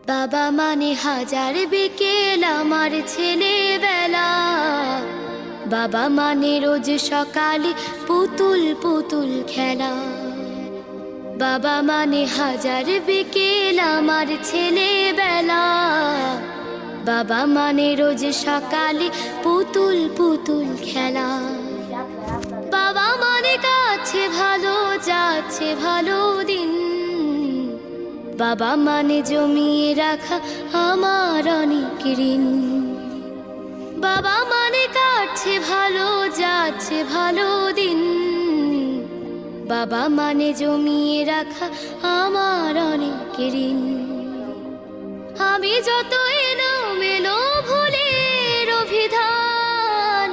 বাবা মানে হাজার বিকেল আমার ছেলেবেলা। বাবা মানে রোজ সকালে পুতুল পুতুল খেলা। বাবা মানে হাজার বিকেল আমার ছেলেবেলা। বাবা মানে রোজ সকালে পুতুল পুতুল খেলা। বাবা মানে কাছে ভালো যাচ্ছে ভালো দিন। বাবা মানে জমিয়ে রাখা আমার অনেক ঋণ। বাবা মানে কাটছে ভালো যাচ্ছে ভালো দিন। বাবা মানে জমিয়ে রাখা আমার অনেক ঋণ। আমি যত এলোমেলো ভুলের অভিধান,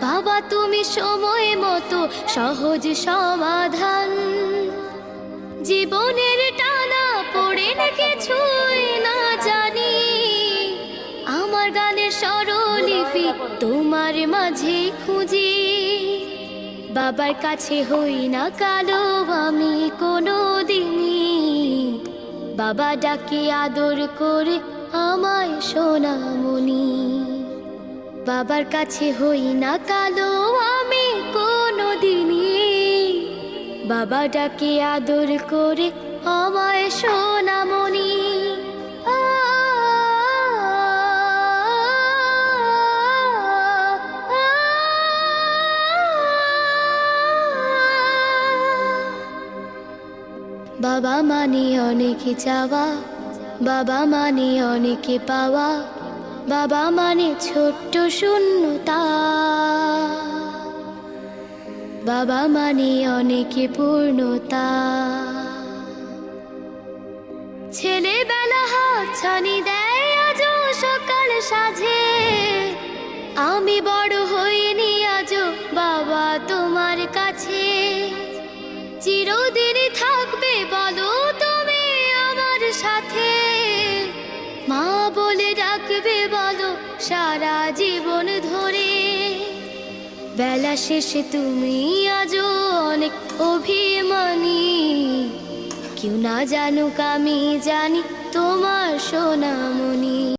বাবা তুমি সময় মতো সহজ সমাধান। জীবনের টানা পড়ে না কিছুই না জানি, আমার গানের স্বরলিপি তোমার মাঝে খুঁজি। বাবার কাছে হই না কালো আমি কোনো দিনই, বাবা ডাকে আদর করে আমায় সোনামণি। বাবার কাছে হই না কালো আমি কোনো দিনই, বাবা ডাকে আদর করে আমায় সোনামণি। বাবা মানে অনেক চাওয়া, বাবা মানে অনেক পাওয়া। বাবা মানে ছোট্ট শূন্যতা, বাবা মানে অনেক পূর্ণতা। ছেলেবেলা হাতছানি দেয় আজও সকাল সাজে। আমি বড় হইনি আজও বাবা তোমার কাছে। চিরদিন থাকবে বলো তুমি আমার সাথে, মা বলে ডাকবে বলো সারা জীবন ধরে। বেলা শেষে তুমি আজও অনেক অভিমানী, কেউ না জানুক আমি জানি তোমার সোনামণি।